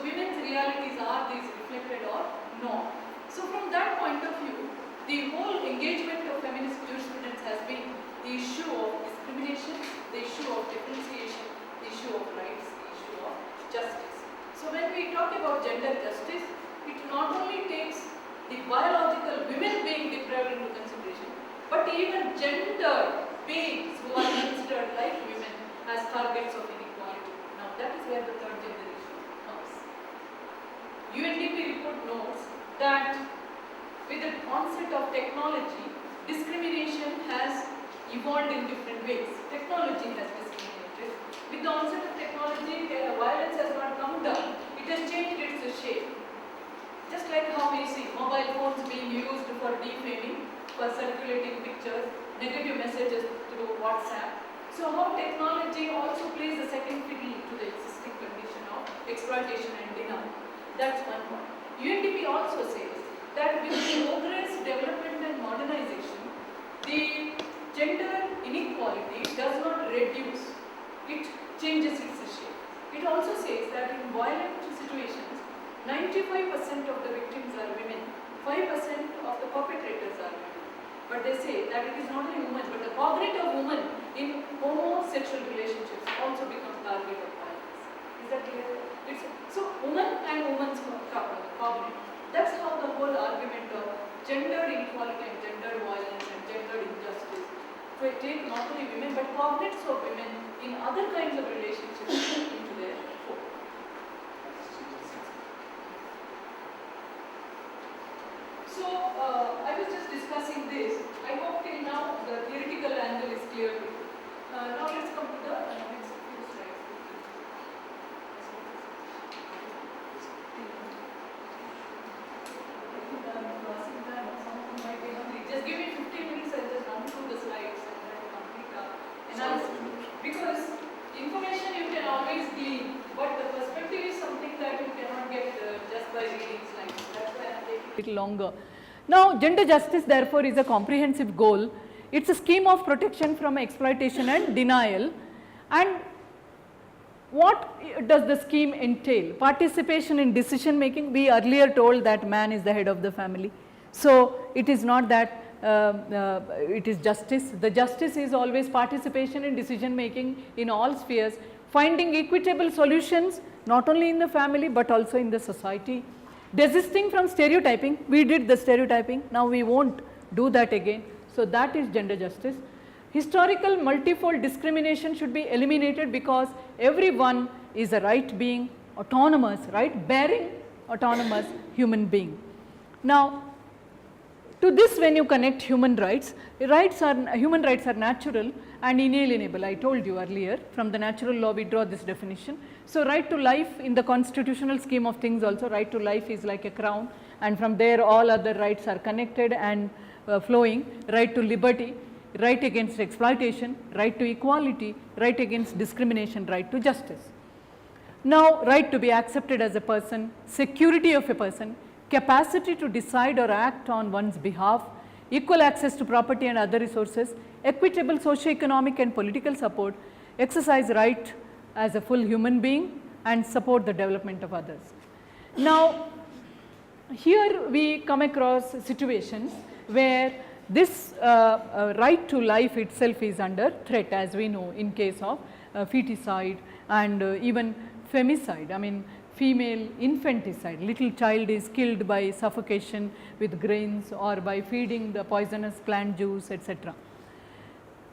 women's realities, are these reflected or not? So from that point of view, the whole engagement of feminist jurisprudence has been the issue of discrimination, the issue of differentiation, the issue of rights, the issue of justice. So when we talk about gender justice, it not only takes the biological women being deprived into consideration, but even gender beings who are considered like women as targets of inequality. Now that is where the third gender issue comes. UNDP report notes that with the onset of technology, discrimination has evolved in different ways. Technology has discriminated. With the onset of technology, violence has not come down. It has changed its shape. Just like how we see mobile phones being used for defaming, for circulating pictures, negative messages through WhatsApp. So how technology also plays a second fiddle to the existing condition of exploitation and denial. That's one point. UNDP also says that with the progress, development and modernization, the gender inequality does not reduce, it changes its shape. It also says that in violent situations, 95% of the victims are women, 5% of the perpetrators are women. But they say that it is not only women, but the cognitive woman in homosexual relationships also becomes target of violence. Is that clear? So woman and woman's cognitive. That's how the whole argument of gender inequality and gender violence and gender injustice to take not only women but cognates of women in other kinds of relationships into their fold. So I was just discussing this. I hope till now the theoretical angle is clear. Now let's come to the next few slides. Just give me 15 minutes, I'll just run through the slides and then complete analysis. Because information you can always glean, but the perspective is something that you cannot get just by reading slides. That's why I'm taking a little longer. Now, gender justice therefore is a comprehensive goal. It's a scheme of protection from exploitation and denial. And what does the scheme entail? Participation in decision making. We earlier told that man is the head of the family. So it is not that it is justice. The justice is always participation in decision making in all spheres, finding equitable solutions not only in the family but also in the society. Desisting from stereotyping. We did the stereotyping, now we won't do that again. So that is gender justice. Historical multifold discrimination should be eliminated because everyone is a right being, autonomous, right bearing, autonomous human being. Now, to this when you connect human rights are natural and inalienable. I told you earlier, from the natural law we draw this definition. So right to life in the constitutional scheme of things also, right to life is like a crown, and from there all other rights are connected and flowing. Right to liberty, right against exploitation, right to equality, right against discrimination, right to justice. Now, right to be accepted as a person, security of a person, capacity to decide or act on one's behalf, equal access to property and other resources, equitable socio-economic and political support, exercise right as a full human being, and support the development of others. Now, here we come across situations where this right to life itself is under threat, as we know in case of feticide and even femicide. I mean, female infanticide, little child is killed by suffocation with grains or by feeding the poisonous plant juice, etc.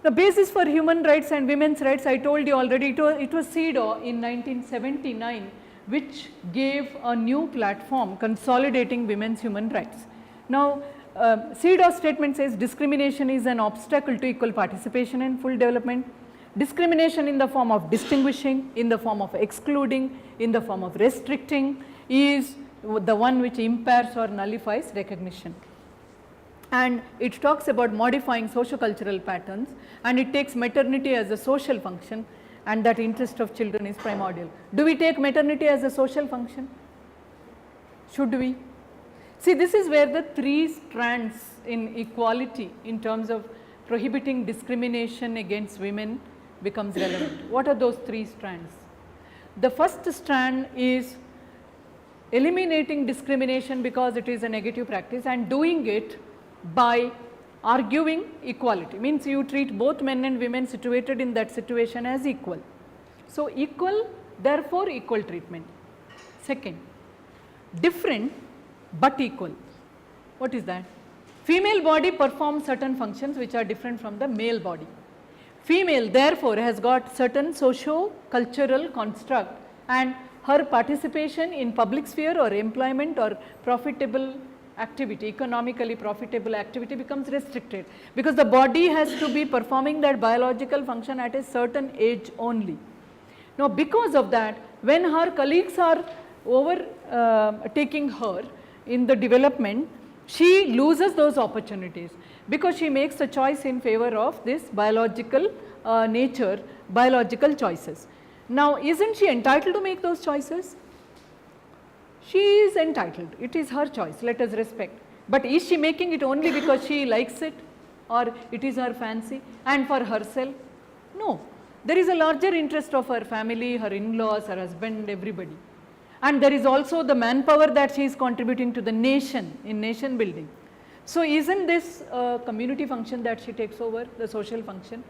The basis for human rights and women's rights, I told you already, it was CEDAW in 1979 which gave a new platform consolidating women's human rights. Now, CEDAW statement says discrimination is an obstacle to equal participation and full development. Discrimination in the form of distinguishing, in the form of excluding, in the form of restricting is the one which impairs or nullifies recognition. And it talks about modifying socio-cultural patterns, and it takes maternity as a social function, and that interest of children is primordial. Do we take maternity as a social function? Should we? See, this is where the three strands in equality in terms of prohibiting discrimination against women becomes relevant. What are those three strands? The first strand is eliminating discrimination because it is a negative practice and doing it by arguing equality, means you treat both men and women situated in that situation as equal. So, equal, therefore equal treatment. Second, different but equal. What is that? Female body performs certain functions which are different from the male body. Female therefore has got certain socio-cultural construct, and her participation in public sphere or employment or profitable activity, economically profitable activity becomes restricted, because the body has to be performing that biological function at a certain age only. Now, because of that, when her colleagues are overtaking her in the development, she loses those opportunities because she makes the choice in favor of this biological nature, biological choices. Now, isn't she entitled to make those choices? She is entitled, it is her choice, let us respect. But is she making it only because she likes it or it is her fancy and for herself? No, there is a larger interest of her family, her in-laws, her husband, everybody. And there is also the manpower that she is contributing to the nation in nation building. So, isn't this a community function that she takes over, the social function?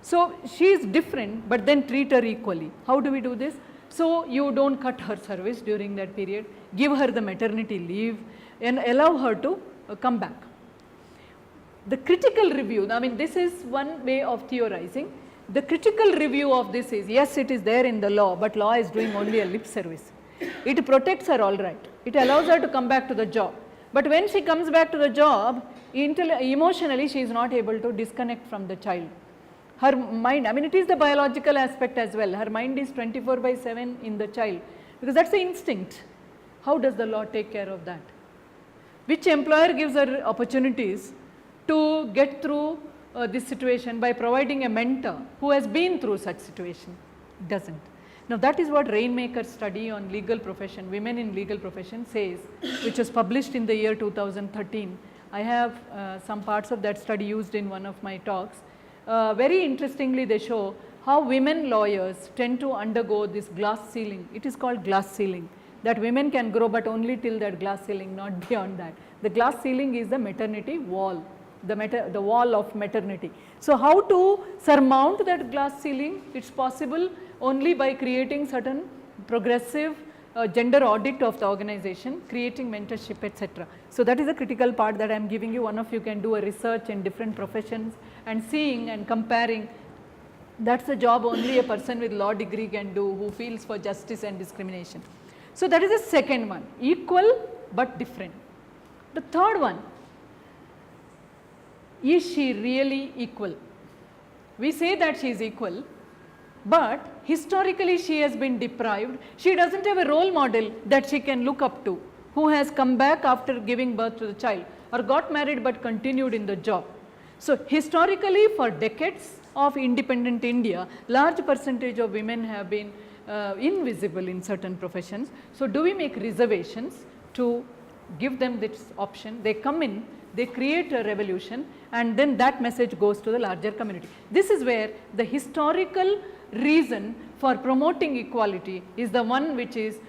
So, she is different, but then treat her equally. How do we do this? So, you do not cut her service during that period, give her the maternity leave and allow her to come back. The critical review, I mean this is one way of theorizing. The critical review of this is, yes, it is there in the law, but law is doing only a lip service. It protects her all right, it allows her to come back to the job, but when she comes back to the job, emotionally she is not able to disconnect from the child. Her mind, I mean it is the biological aspect as well, her mind is 24/7 in the child, because that is the instinct. How does the law take care of that? Which employer gives her opportunities to get through this situation by providing a mentor who has been through such situation? Does not. Now, that is what Rainmaker's study on legal profession, women in legal profession says, which was published in the year 2013. I have some parts of that study used in one of my talks. Very interestingly, they show how women lawyers tend to undergo this glass ceiling. It is called glass ceiling, that women can grow but only till that glass ceiling, not beyond that. The glass ceiling is the maternity wall, the wall of maternity. So, how to surmount that glass ceiling? It is possible only by creating certain progressive gender audit of the organization, creating mentorship, etc. So, that is a critical part that I am giving you. One of you can do a research in different professions and seeing and comparing. That is a job only a person with law degree can do, who feels for justice and discrimination. So, that is the second one, equal but different. The third one, is she really equal? We say that she is equal, but historically she has been deprived. She does not have a role model that she can look up to, who has come back after giving birth to the child or got married but continued in the job. So, historically for decades of independent India, large percentage of women have been invisible in certain professions. So, do we make reservations to give them this option? They come in, they create a revolution, and then that message goes to the larger community. This is where the historical reason for promoting equality is the one which is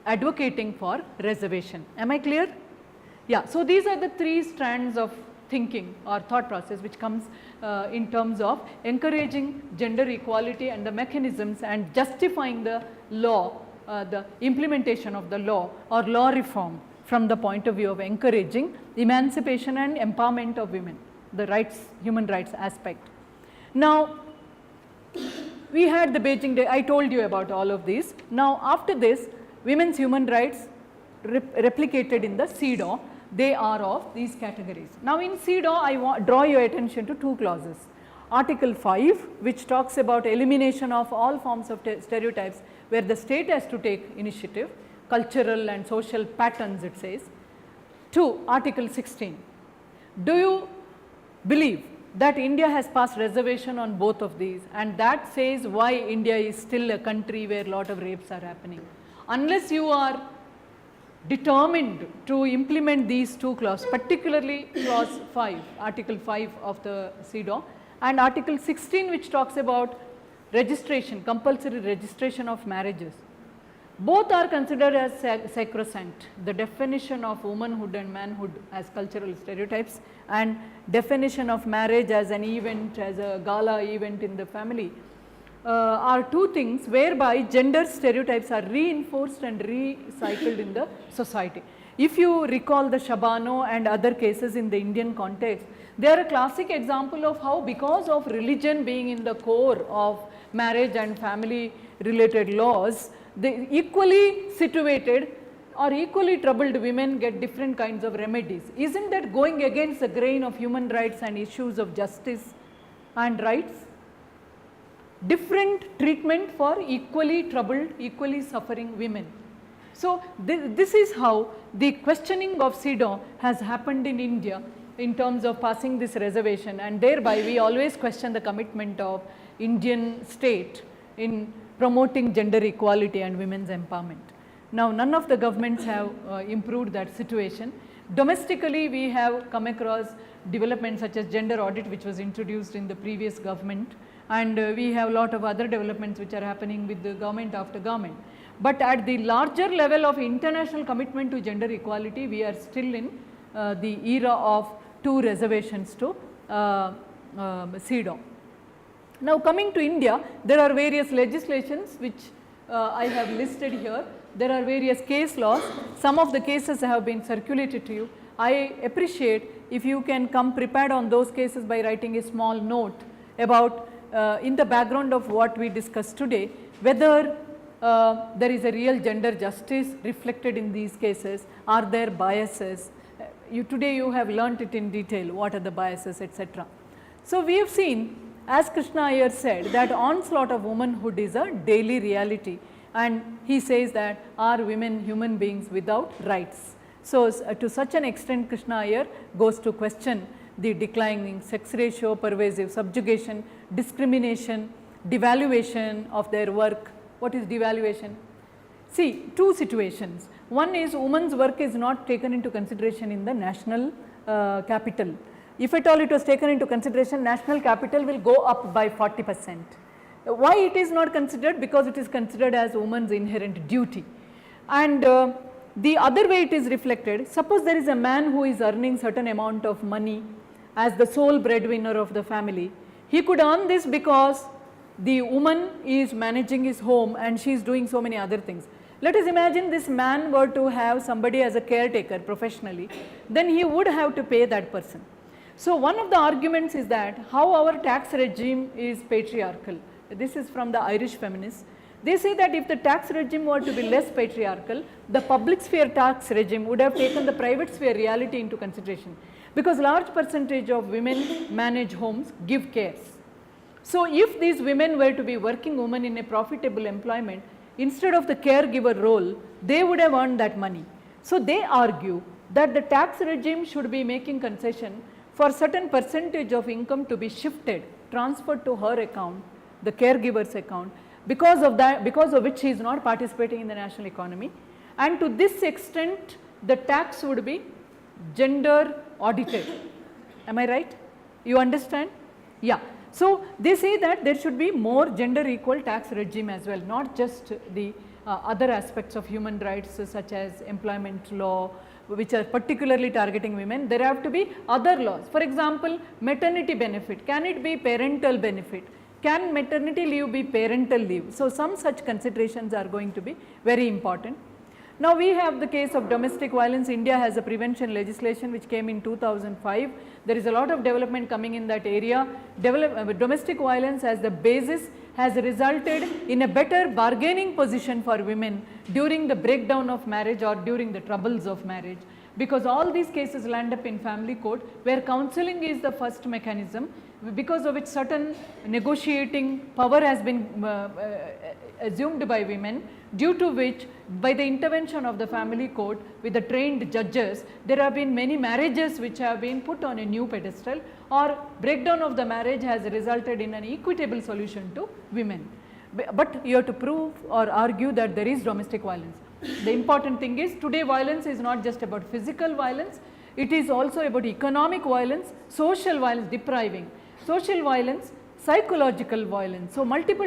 advocating for reservation. Am I clear? Yeah. So, these are the three strands of thinking or thought process which comes in terms of encouraging gender equality and the mechanisms and justifying the law, the implementation of the law or law reform from the point of view of encouraging emancipation and empowerment of women, the rights, human rights aspect. Now, we had the Beijing Day, I told you about all of these. Now, after this, women's human rights replicated in the CEDAW, they are of these categories. Now, in CEDAW, I draw your attention to two clauses. Article 5, which talks about elimination of all forms of stereotypes where the state has to take initiative, cultural and social patterns, it says. 2, Article 16. Do you believe that India has passed reservation on both of these, and that says why India is still a country where a lot of rapes are happening? Unless you are determined to implement these two clauses, particularly clause 5, Article 5 of the CEDAW, and Article 16, which talks about registration, compulsory registration of marriages. Both are considered as sacrosanct. The definition of womanhood and manhood as cultural stereotypes, and definition of marriage as an event, as a gala event in the family, are two things whereby gender stereotypes are reinforced and recycled in the society. If you recall the Shabano and other cases in the Indian context, they are a classic example of how, because of religion being in the core of marriage and family related laws, the equally situated or equally troubled women get different kinds of remedies. Isn't that going against the grain of human rights and issues of justice and rights? Different treatment for equally troubled, equally suffering women. So, this is how the questioning of CEDAW has happened in India in terms of passing this reservation, and thereby we always question the commitment of Indian state in promoting gender equality and women's empowerment. Now, none of the governments have improved that situation. Domestically, we have come across developments such as gender audit, which was introduced in the previous government, and we have a lot of other developments which are happening with the government after government. But at the larger level of international commitment to gender equality, we are still in the era of 2 reservations to CEDAW. Now, coming to India, there are various legislations which I have listed here. There are various case laws. Some of the cases have been circulated to you. I appreciate if you can come prepared on those cases by writing a small note about in the background of what we discussed today, whether there is a real gender justice reflected in these cases, are there biases. Today you have learnt it in detail, what are the biases, etc. So, we have seen, as Krishna Iyer said, that onslaught of womanhood is a daily reality, and he says that are women human beings without rights. So, to such an extent Krishna Iyer goes to question the declining sex ratio, pervasive subjugation, discrimination, devaluation of their work. What is devaluation? See, 2 situations. One is women's work is not taken into consideration in the national capital. If at all it was taken into consideration, national capital will go up by 40%. Why it is not considered? Because it is considered as woman's inherent duty. And the other way it is reflected, suppose there is a man who is earning certain amount of money as the sole breadwinner of the family. He could earn this because the woman is managing his home and she is doing so many other things. Let us imagine this man were to have somebody as a caretaker professionally, then he would have to pay that person. So, one of the arguments is that how our tax regime is patriarchal. This is from the Irish feminists. They say that if the tax regime were to be less patriarchal, the public sphere tax regime would have taken the private sphere reality into consideration, because large percentage of women manage homes, give cares. So, if these women were to be working women in a profitable employment, instead of the caregiver role, they would have earned that money. So, they argue that the tax regime should be making concession for certain percentage of income to be shifted, transferred to her account, the caregiver's account, because of which she is not participating in the national economy, and to this extent the tax would be gender audited. Am I right? You understand? Yeah. So, they say that there should be more gender equal tax regime as well, not just the other aspects of human rights such as employment law, which are particularly targeting women. There have to be other laws. For example, maternity benefit, can it be parental benefit? Can maternity leave be parental leave? So, some such considerations are going to be very important. Now, we have the case of domestic violence. India has a prevention legislation which came in 2005. There is a lot of development coming in that area. Domestic violence as the basis has resulted in a better bargaining position for women during the breakdown of marriage or during the troubles of marriage, because all these cases land up in family court, where counseling is the first mechanism, because of which certain negotiating power has been assumed by women, due to which by the intervention of the family court with the trained judges, there have been many marriages which have been put on a new pedestal, or breakdown of the marriage has resulted in an equitable solution to women. But you have to prove or argue that there is domestic violence. The important thing is, today violence is not just about physical violence, it is also about economic violence, social violence, depriving, social violence, psychological violence. So, multiple